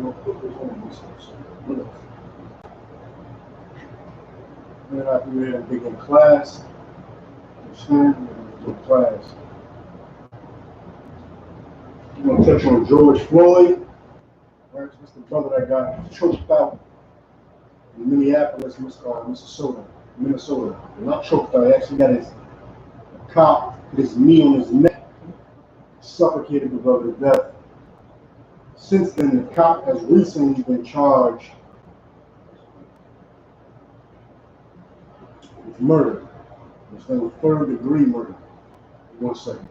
gonna put this on resource. Then after we had a big in class, class. I'm gonna touch on George Floyd. Right, that's the brother that got choked out in Minneapolis, Minnesota. Not choked out. He actually got his cop put his knee on his neck, suffocated the brother to death. Since then, the cop has recently been charged with murder. It's been third-degree murder. 1 second.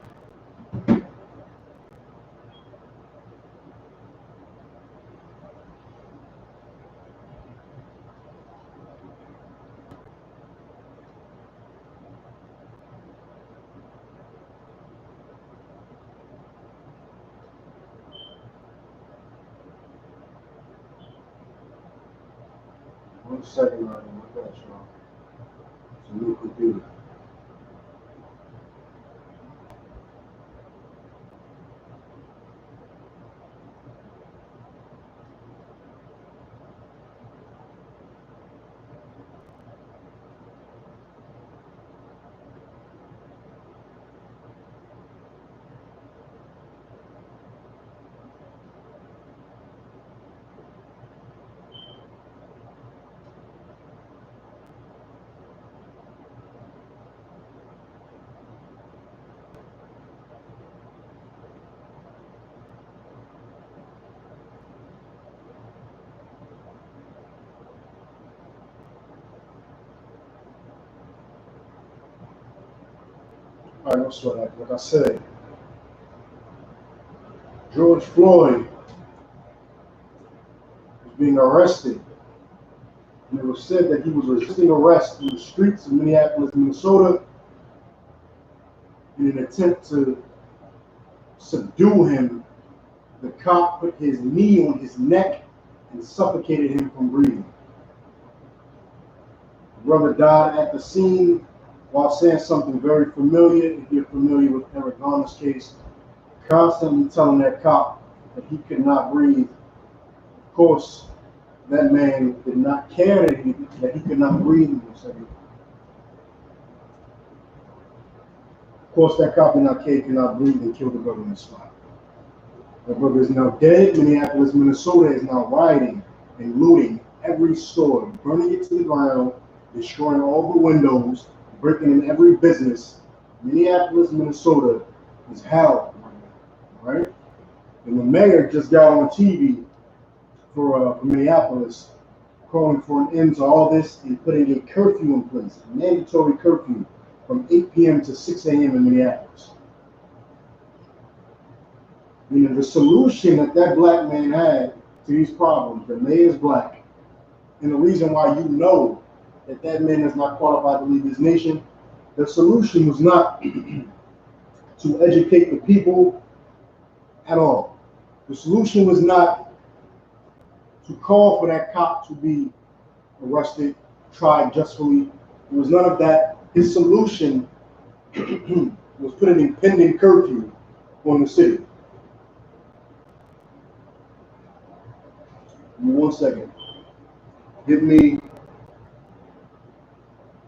One second, right now. I got y'all. It's a new computer. All right, so like I said, George Floyd was being arrested. And it was said that he was resisting arrest in the streets of Minneapolis, Minnesota, in an attempt to subdue him. The cop put his knee on his neck and suffocated him from breathing. The brother died at the scene while saying something very familiar. If you're familiar with Eric Garner's case, constantly telling that cop that he could not breathe. Of course, that man did not care that he could not breathe. Of course, that cop did not care he could not breathe and killed the brother on the spot. The brother is now dead. Minneapolis, Minnesota is now rioting and looting every store, burning it to the ground, destroying all the windows, breaking in every business. Minneapolis, Minnesota is hell, right? And the mayor just got on TV for Minneapolis, calling for an end to all this and putting a curfew in place, a mandatory curfew from 8 p.m. to 6 a.m. in Minneapolis. You know, the solution that black man had to these problems, the mayor is black, and the reason why you know that man is not qualified to lead this nation, the solution was not to educate the people at all. The solution was not to call for that cop to be arrested, tried justly. It was none of that. His solution was put an impending curfew on the city. 1 second. Give me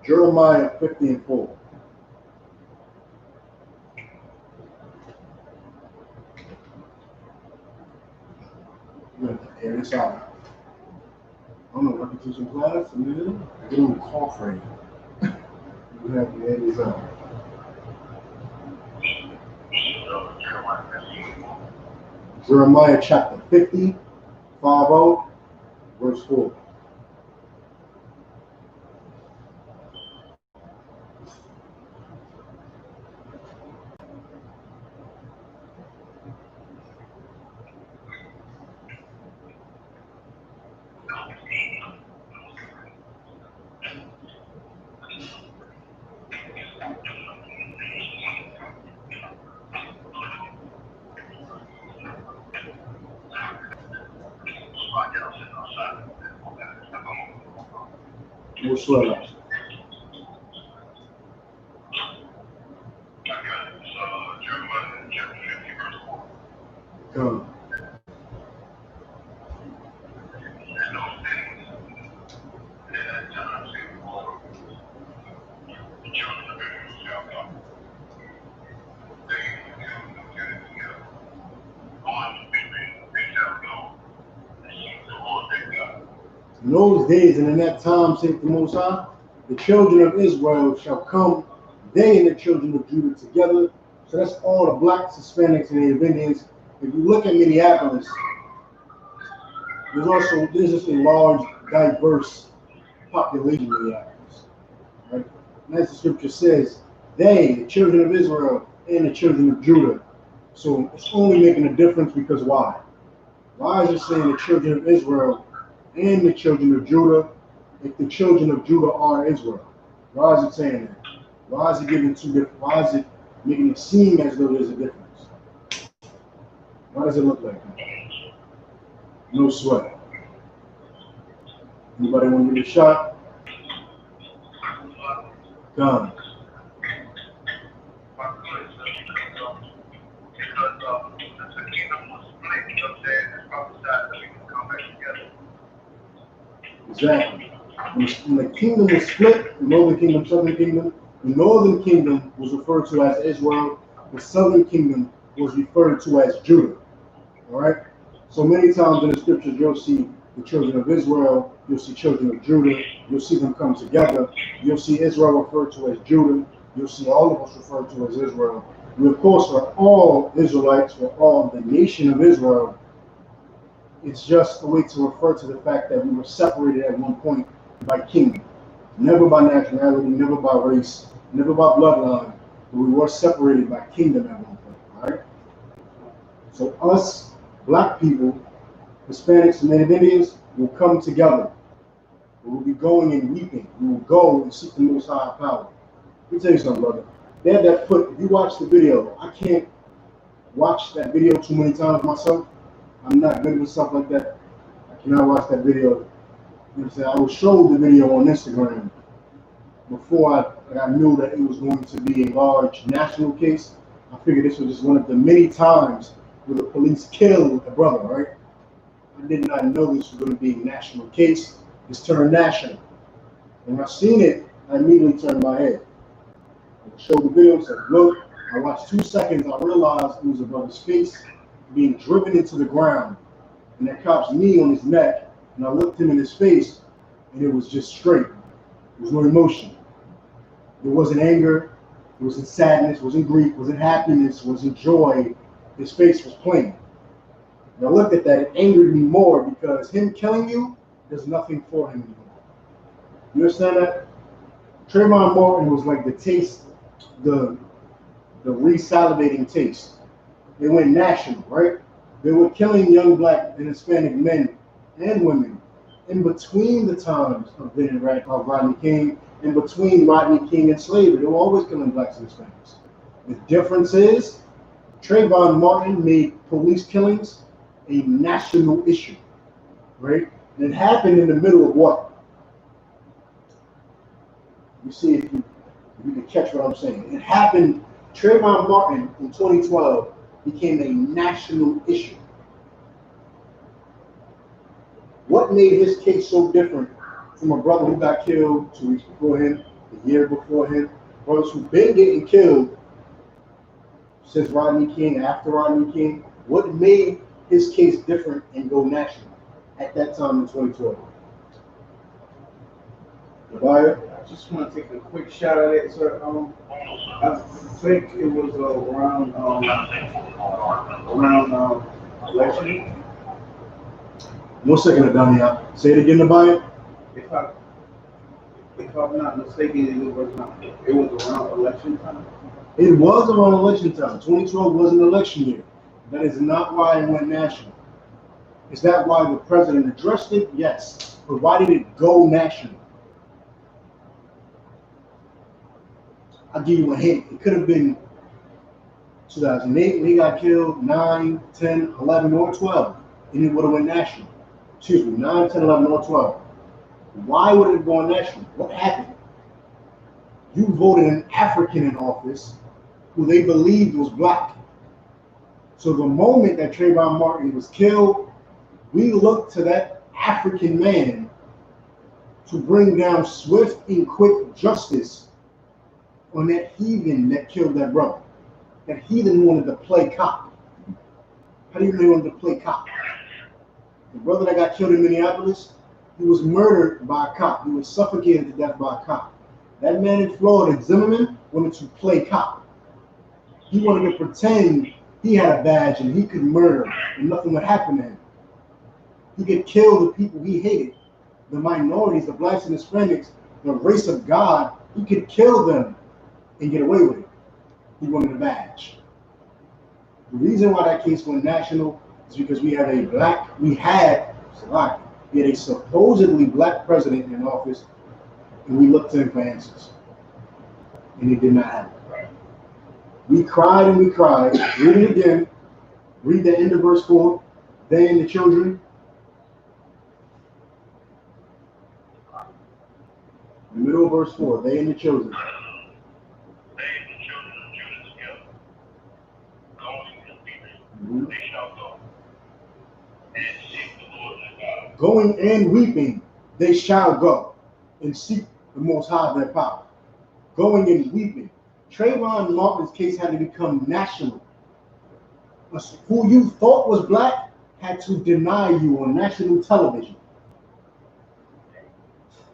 Jeremiah 50:4. I'm going to air this out. I don't know, I can teach some class. I get on the cough rate. You have to air this out. Jeremiah chapter 50, 5:0, verse 4. What's that? Come. In those days and in that time, saith the Most High, the children of Israel shall come, they and the children of Judah together. So that's all the blacks, Hispanics, and Native Indians. If you look at Minneapolis, there's just a large, diverse population in Minneapolis. Right? And as the scripture says, they, the children of Israel, and the children of Judah. So it's only making a difference because why? Why is it saying the children of Israel and the children of Judah if the children of Judah are Israel? Why is it saying that? Why is it giving two different? Why is it making it seem as though there's a difference? Why does it look like that? No sweat. Anybody want to give it a shot? Done. Exactly. When the kingdom was split, the northern kingdom, southern kingdom, the northern kingdom was referred to as Israel, the southern kingdom was referred to as Judah. All right? So many times in the scriptures, you'll see the children of Israel, you'll see children of Judah, you'll see them come together, you'll see Israel referred to as Judah, you'll see all of us referred to as Israel. We, of course, are all Israelites, we're all the nation of Israel. It's just a way to refer to the fact that we were separated at one point by kingdom. Never by nationality, never by race, never by bloodline, but we were separated by kingdom at one point, all right? So us, black people, Hispanics, and Native Indians will come together. We will be going and weeping. We will go and seek the Most High power. Let me tell you something, brother. They had that put, if you watch the video, I can't watch that video too many times myself. I'm not good with stuff like that. I cannot watch that video. You know what I'm saying? I was showed the video on Instagram before I knew that it was going to be a large national case. I figured this was just one of the many times where the police killed a brother, right? I did not know this was going to be a national case. It's turned national. And when I seen it, I immediately turned my head. I showed the video, said, look, I watched 2 seconds, I realized it was a brother's face being driven into the ground, and that cop's knee on his neck, and I looked him in his face, and it was just straight. There was no emotion. There wasn't anger, there wasn't sadness, wasn't grief, wasn't happiness, wasn't joy. His face was plain. And I looked at that, it angered me more because him killing you, there's nothing for him anymore. You understand that? Trayvon Martin was like the taste, the re-salivating taste. They went national, right? They were killing young black and Hispanic men and women in between the times of Rodney King, in between Rodney King and slavery. They were always killing blacks and Hispanics. The difference is Trayvon Martin made police killings a national issue, right? And it happened in the middle of what? You see if you can catch what I'm saying. It happened, Trayvon Martin in 2012 became a national issue. What made his case so different from a brother who got killed 2 weeks before him, a year before him, brothers who've been getting killed since Rodney King, after Rodney King? What made his case different and go national at that time in 2012? I just want to take a quick shot at it, sir. I think it was around election. 1 second, Adania. Say it again, Abaya. If I'm not mistaken, it was around election time. It was around election time. 2012 was an election year. That is not why it went national. Is that why the president addressed it? Yes. But why did it go national? I'll give you a hint. It could have been 2008 when he got killed, 9, 10, 11, or 12, and it would have went national. Excuse me, 9, 10, 11, or 12. Why would it have gone national? What happened? You voted an African in office who they believed was black. So the moment that Trayvon Martin was killed, we looked to that African man to bring down swift and quick justice on that heathen that killed that brother. That heathen wanted to play cop. How do you know he wanted to play cop? The brother that got killed in Minneapolis, he was murdered by a cop. He was suffocated to death by a cop. That man in Florida, Zimmerman, wanted to play cop. He wanted to pretend he had a badge and he could murder and nothing would happen to him. He could kill the people he hated, the minorities, the blacks and Hispanics, the race of God. He could kill them and get away with it. He wanted a badge. The reason why that case went national is because we had a supposedly black president in office, and we looked to him for answers. And he did not happen. We cried and we cried. Read it again. Read the end of verse 4. They and the children. The middle of verse 4. They and the children. They and the children of Judah together, going and weeping, they shall go, and seek the Lord their God. Going and weeping, they shall go and seek the Most High their power. Going and weeping. Trayvon Martin's case had to become national. Who you thought was black had to deny you on national television.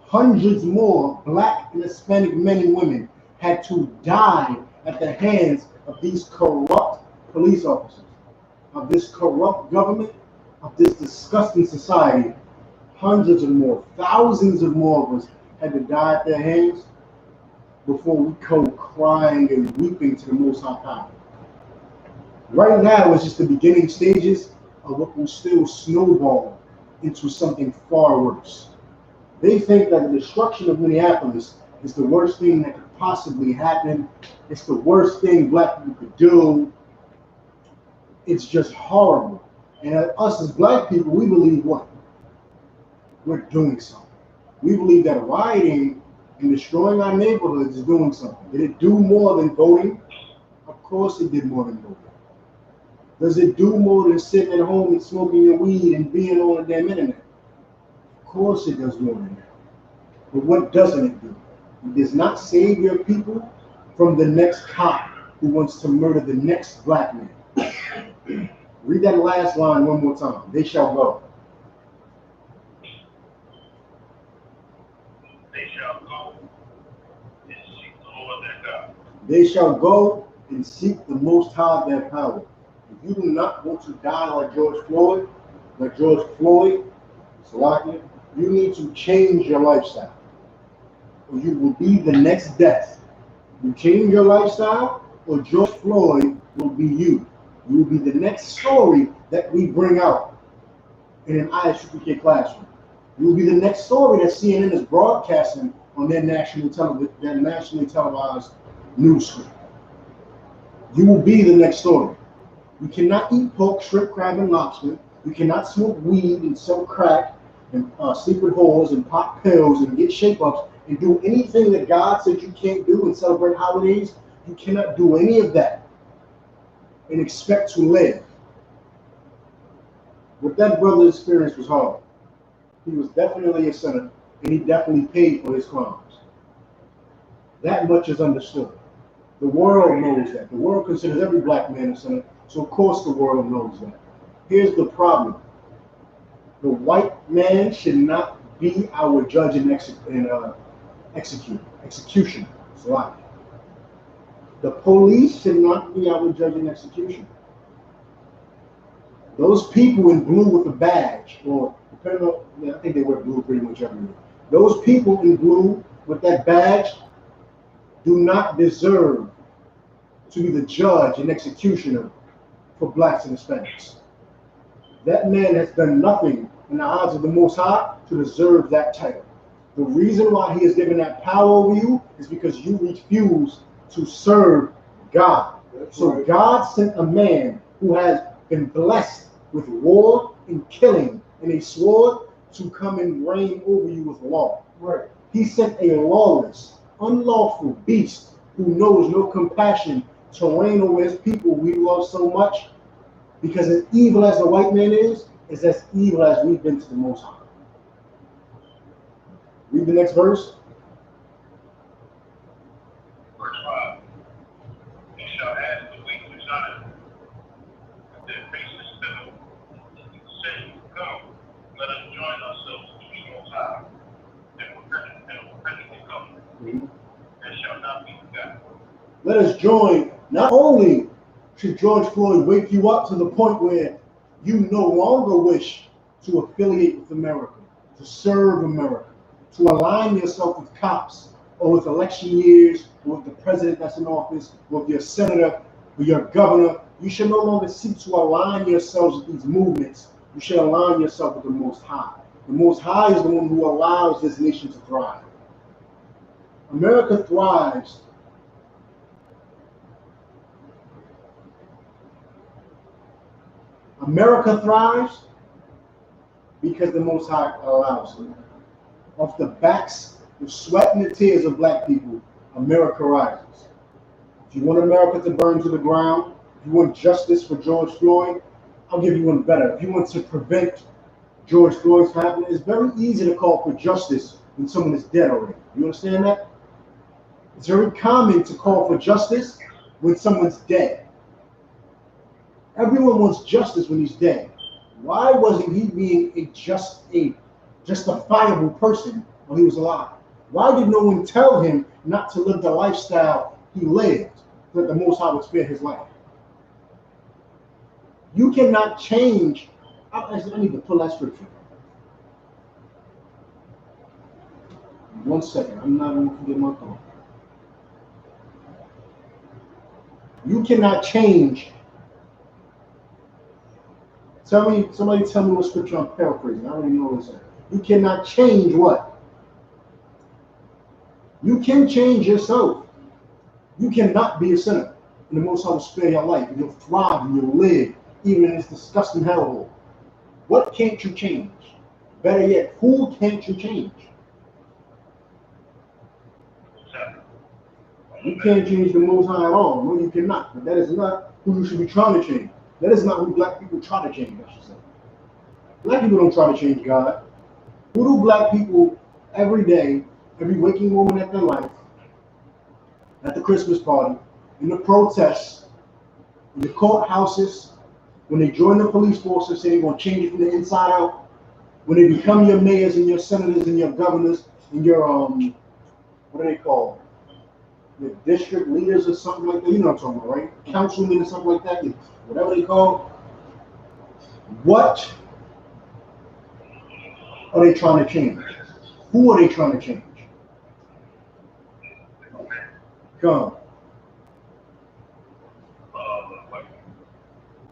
Hundreds more black and Hispanic men and women had to die at the hands of these corrupt police officers, of this corrupt government, of this disgusting society. Hundreds of more, thousands of more of us had to die at their hands before we go crying and weeping to the Most High power. Right now, it's just the beginning stages of what will still snowball into something far worse. They think that the destruction of Minneapolis is the worst thing that could possibly happen. It's the worst thing black people could do. It's just horrible. And us as black people, we believe what? We're doing something. We believe that rioting and destroying our neighborhoods is doing something. Did it do more than voting? Of course it did more than voting. Does it do more than sitting at home and smoking your weed and being on the damn internet? Of course it does more than that. But what doesn't it do? It does not save your people from the next cop who wants to murder the next black man. Read that last line one more time. They shall go. They shall go and seek the Lord their God. They shall go and seek the Most High their power. If you do not want to die like George Floyd, Salakia, you need to change your lifestyle, or you will be the next death. You change your lifestyle, or George Floyd will be you. You will be the next story that we bring out in an I.S.U.P.K classroom. You will be the next story that CNN is broadcasting on their nationally televised news screen. You will be the next story. You cannot eat pork, shrimp, crab, and lobster. You cannot smoke weed and sell crack and sleep with whores and pop pills and get shape-ups and do anything that God said you can't do and celebrate holidays. You cannot do any of that and expect to live. What that brother experienced was hard. He was definitely a sinner, and he definitely paid for his crimes. That much is understood. The world knows that. The world considers every black man a sinner, so of course the world knows that. Here's the problem. The white man should not be our judge and executioner. The police should not be our judge and executioner. Those people in blue with a badge, or depending on, I think they wear blue pretty much everywhere. Those people in blue with that badge do not deserve to be the judge and executioner for blacks and Hispanics. That man has done nothing in the eyes of the Most High to deserve that title. The reason why he is given that power over you is because you refuse to serve God. So God sent a man who has been blessed with war and killing and a sword to come and reign over you with law. Right. He sent a lawless, unlawful beast who knows no compassion to reign over his people we love so much, because as evil as the white man is as evil as we've been to the Most High. Read the next verse. Verse 5. They shall ask the weak to Zion, and their faces still, saying, Come, let us join ourselves to the Most High, and will presently come, and shall not be forgotten. Let us join. Not only should George Floyd wake you up to the point where you no longer wish to affiliate with America, to serve America, to align yourself with cops or with election years, or with the president that's in office, or with your senator, or your governor. You should no longer seek to align yourselves with these movements. You should align yourself with the Most High. The Most High is the one who allows this nation to thrive. America thrives. America thrives because the Most High allows it. Off the backs, the sweat and the tears of black people, America rises. If you want America to burn to the ground, if you want justice for George Floyd, I'll give you one better. If you want to prevent George Floyd's happening, it's very easy to call for justice when someone is dead already. You understand that? It's very common to call for justice when someone's dead. Everyone wants justice when he's dead. Why wasn't he being a justifiable person when he was alive? Why did no one tell him not to live the lifestyle he lived, so that the Most High would spare his life? You cannot change. I need to pull that scripture. 1 second. I'm not going to forget my thought. You cannot change. Somebody tell me what scripture I'm paraphrasing. I don't even know what it says. You cannot change what? You can change yourself. You cannot be a sinner. And the Most High will spare your life. And you'll thrive and you'll live even in this disgusting hellhole. What can't you change? Better yet, who can't you change? You can't change the Most High at all. No, you cannot. But that is not who you should be trying to change. That is not who black people try to change, I should say. Black people don't try to change God. Who do black people every day, every waking moment at their life, at the Christmas party, in the protests, in the courthouses, when they join the police force and say they're going to change it from the inside out, when they become your mayors and your senators and your governors and your, what are they called? Your district leaders or something like that. You know what I'm talking about, right? Councilmen or something like that. Whatever they call. What are they trying to change? Who are they trying to change? Come.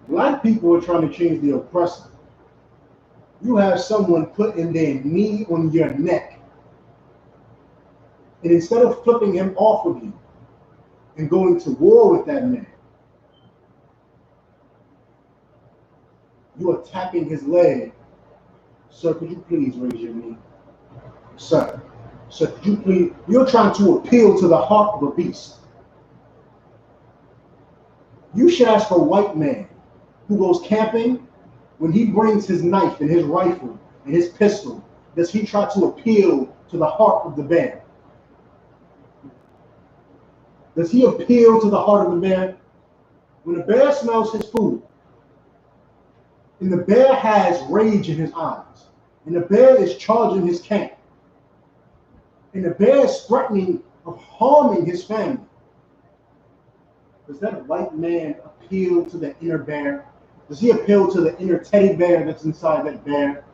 Black people are trying to change the oppressor. You have someone putting their knee on your neck, and instead of flipping him off of you and going to war with that man, you are tapping his leg. Sir, could you please raise your knee? Sir, could you please? You're trying to appeal to the heart of a beast. You should ask a white man who goes camping, when he brings his knife and his rifle and his pistol, does he try to appeal to the heart of the bear? Does he appeal to the heart of the bear? When the bear smells his food, and the bear has rage in his eyes, and the bear is charging his camp, and the bear is threatening of harming his family, does that white man appeal to the inner bear? Does he appeal to the inner teddy bear that's inside that bear?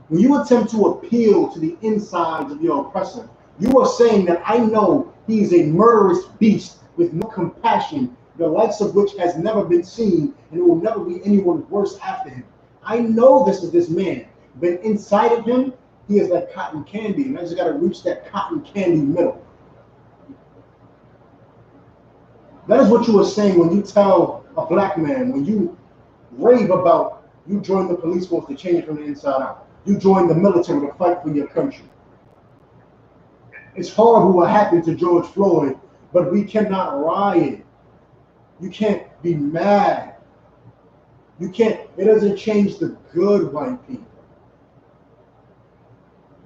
When you attempt to appeal to the insides of your oppressor, you are saying that I know he is a murderous beast with no compassion, the likes of which has never been seen, and it will never be anyone worse after him. I know this is this man, but inside of him, he is like cotton candy, and I just got to reach that cotton candy middle. That is what you were saying when you tell a black man, when you rave about you joined the police force to change it from the inside out. You joined the military to fight for your country. It's horrible what happened to George Floyd, but we cannot riot. You can't be mad. You can't, it doesn't change the good white people.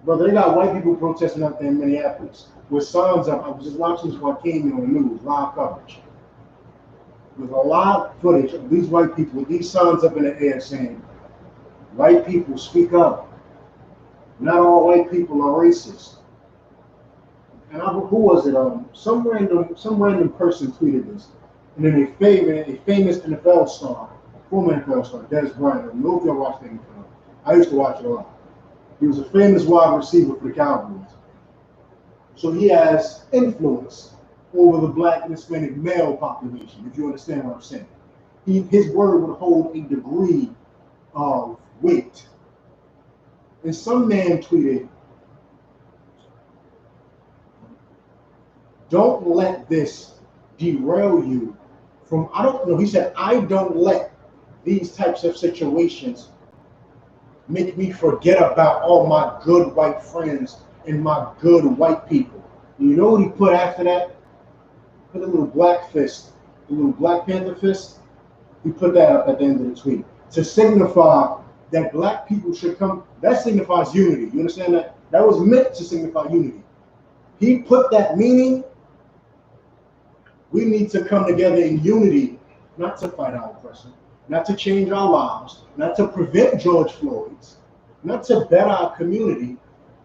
Brother, they got white people protesting out there in Minneapolis with signs up. I was just watching this while I came in on the news, live coverage. With a live footage of these white people with these signs up in the air saying, white people speak up. Not all white people are racist. And who was it? Some random person tweeted this. And then a famous NFL star, former NFL star, Des Bryant. I don't know if y'all watch the NFL. I used to watch it a lot. He was a famous wide receiver for the Cowboys. So he has influence over the black and Hispanic male population, if you understand what I'm saying. His word would hold a degree of weight. And some man tweeted, don't let this derail you from, I don't know, he said, I don't let these types of situations make me forget about all my good white friends and my good white people. You know what he put after that? Put a little black fist, a little Black Panther fist. He put that up at the end of the tweet to signify that black people should come. That signifies unity. You understand that? That was meant to signify unity. He put that meaning. We need to come together in unity, not to fight our oppressor, not to change our lives, not to prevent George Floyd's, not to better our community,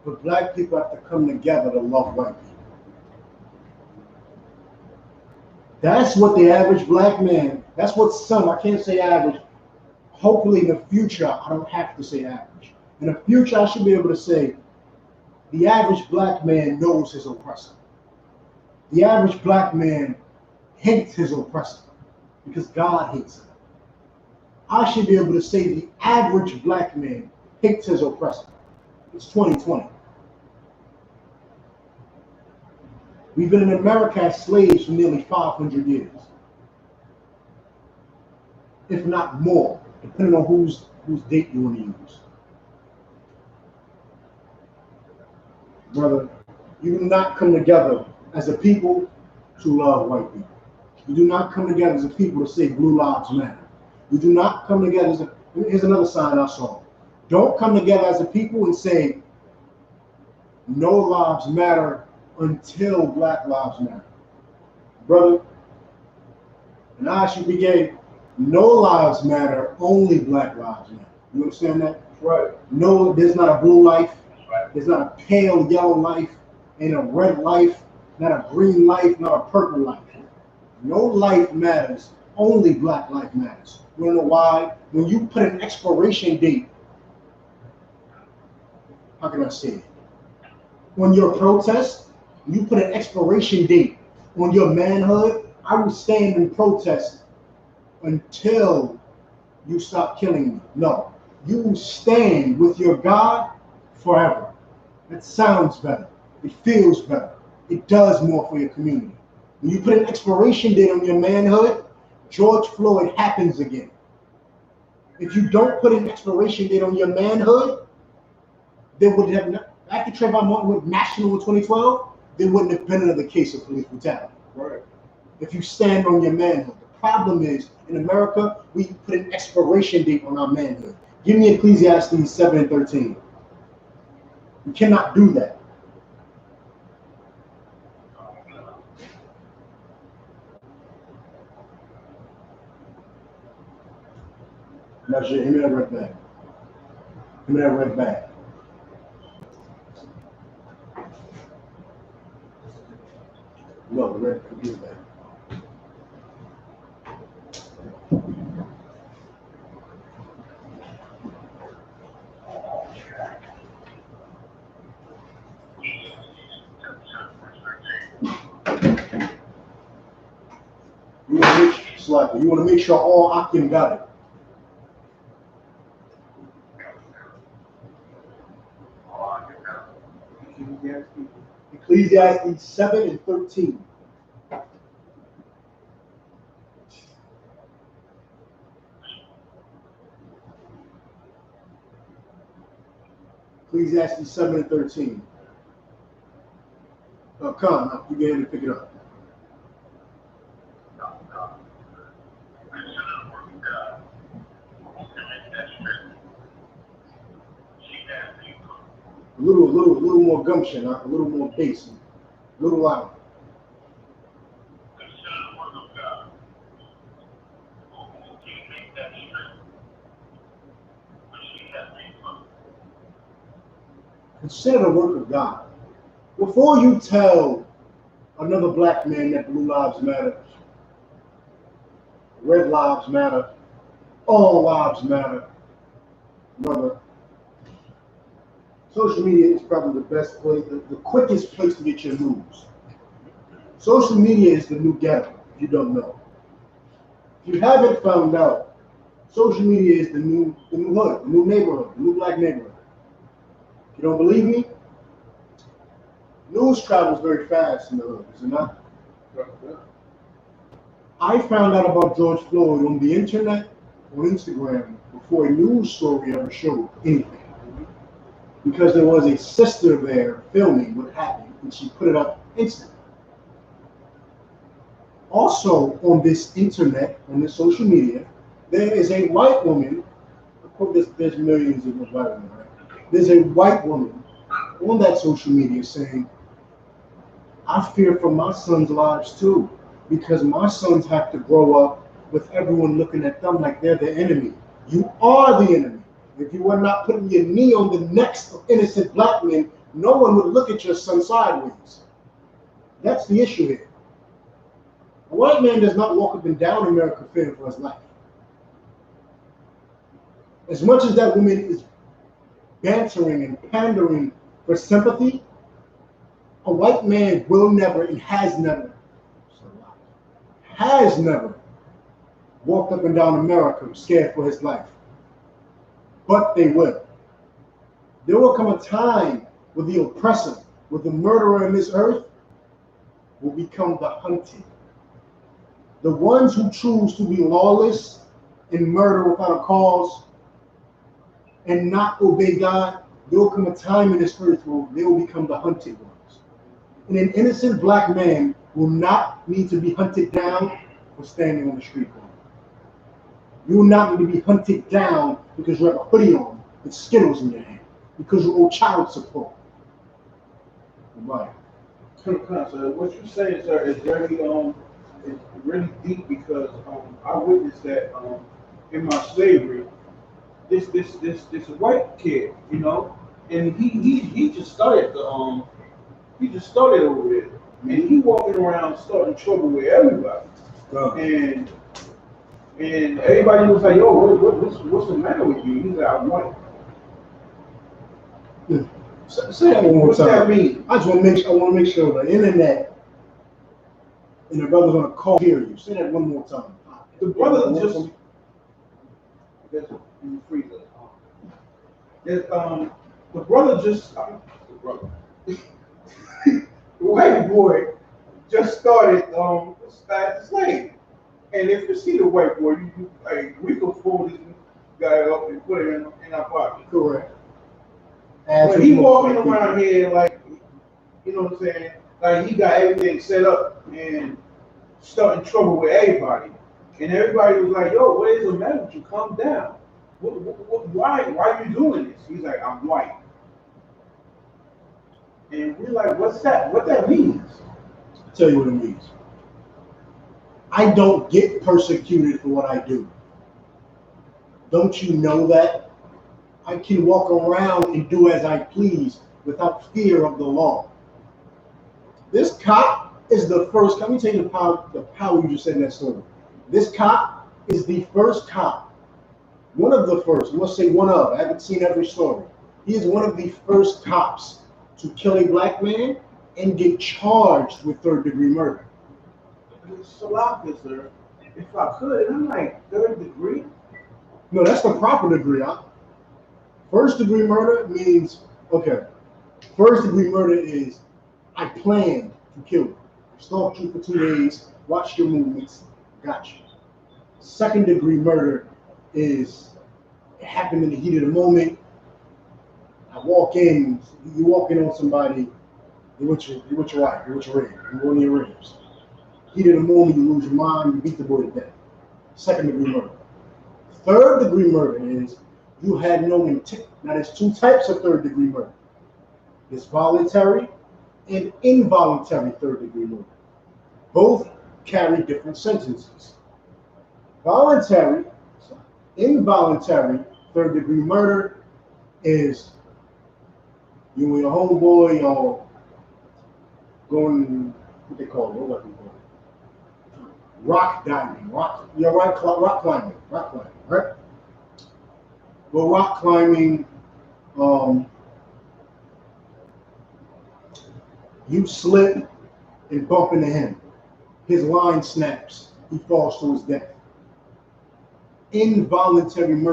but black people have to come together to love white people. That's what the average black man, that's what some, I can't say average, hopefully in the future, I don't have to say average. In the future, I should be able to say, the average black man knows his oppressor. The average black man hates his oppressor because God hates him. I should be able to say the average black man hates his oppressor. It's 2020. We've been in America as slaves for nearly 500 years, if not more, depending on whose date you want to use. Brother, you do not come together as a people to love white people. You do not come together as a people to say blue lives matter. You do not come together as a, here's another sign I saw. Don't come together as a people and say no lives matter until black lives matter. Brother, in I.S.U.P.K, no lives matter, only black lives matter. You understand that? Right. No, there's not a blue life. There's not a pale yellow life, ain't a red life, not a green life, not a purple life. No life matters, only black life matters. You wanna know why? When you put an expiration date, how can I say it? On your protest, you put an expiration date on your manhood, I will stand and protest until you stop killing me. No, you stand with your God forever. That sounds better. It feels better. It does more for your community. When you put an expiration date on your manhood, George Floyd happens again. If you don't put an expiration date on your manhood, there would have not, after Trayvon Martin went national in 2012, there wouldn't have been another case of police brutality. Right. If you stand on your manhood. The problem is, in America, we put an expiration date on our manhood. Give me Ecclesiastes 7:13. You cannot do that. Now, give me that right back. Give me that right back. No, the red computer back. You want to make sure all Akim got it. Ecclesiastes 7:13. Ecclesiastes 7:13. Come, you get to pick it up. little more gumption, a little more bass, a little louder. Consider the word of God. Who can make that straight? Which he has made from. Consider the work of God. Before you tell another black man that blue lives matter, red lives matter, all lives matter, brother, social media is probably the best place, the quickest place to get your news. Social media is the new ghetto, if you don't know. If you haven't found out, social media is the new hood, the new neighborhood, the new black neighborhood. If you don't believe me, news travels very fast in the hood, is it not? I found out about George Floyd on the internet, on Instagram, before a news story ever showed anything. Because there was a sister there filming what happened, and she put it up instantly. Also, on this internet, on this social media, there is a white woman. Of course, there's millions of white women, right? There's a white woman on that social media saying, I fear for my sons' lives too, because my sons have to grow up with everyone looking at them like they're the enemy. You are the enemy. If you were not putting your knee on the necks of innocent black men, no one would look at your son sideways. That's the issue here. A white man does not walk up and down America fearing for his life. As much as that woman is bantering and pandering for sympathy, a white man will never and has never walked up and down America scared for his life. But they will. There will come a time where the oppressor, where the murderer in this earth will become the hunted. The ones who choose to be lawless and murder without a cause and not obey God, there will come a time in this earth where they will become the hunted ones. And an innocent black man will not need to be hunted down for standing on the street corner. You will not need to be hunted down because you have a hoodie on with Skittles in your hand, because you owe child support. Right. So what you're saying, sir, is really deep, because I witnessed that in my slavery. This white kid, you know, and he just started over there, and he walking around starting trouble with everybody, and everybody was like, yo, what's the matter with you? He's like, I'm white. Say that one more time. What's that mean? I want to make sure the internet and the brother's gonna call hear you. Say that one more time. The brother just freeze it. The brother just the white boy just started as a slave. And if you see the white boy, we could fold this guy up and put it in our pocket. Correct. But he walking around here like, you know what I'm saying? Like he got everything set up and starting trouble with everybody. And everybody was like, yo, what is the matter with you? Calm down. Why are you doing this? He's like, I'm white. And we're like, what's that? What that means? I'll tell you what it means. I don't get persecuted for what I do. Don't you know that? I can walk around and do as I please without fear of the law. This cop is the first. Let me tell you the power you just said in that story. This cop is the first cop. One of the first. I must say one of. I haven't seen every story. He is one of the first cops to kill a black man and get charged with third-degree murder. SHALAM, sir. If I could, I'm like, third degree? No, that's the proper degree. Huh? First-degree murder means, okay, first-degree murder is I planned to kill you. Stalked you for 2 days, watched your movements, got you. Second-degree murder is it happened in the heat of the moment. I walk in, you walk in on somebody, you're with your wife, you're with your rib, you're one of your ribs. Heat of the moment, you lose your mind, you beat the boy to death. Second-degree murder. Third-degree murder is you had no intent. Now, there's two types of third-degree murder. There's voluntary and involuntary third-degree murder. Both carry different sentences. Involuntary third-degree murder is you and your homeboy or going, what they call it, what do you call it? Rock climbing, right? Well, rock climbing, you slip and bump into him. His line snaps. He falls to his death. Involuntary murder.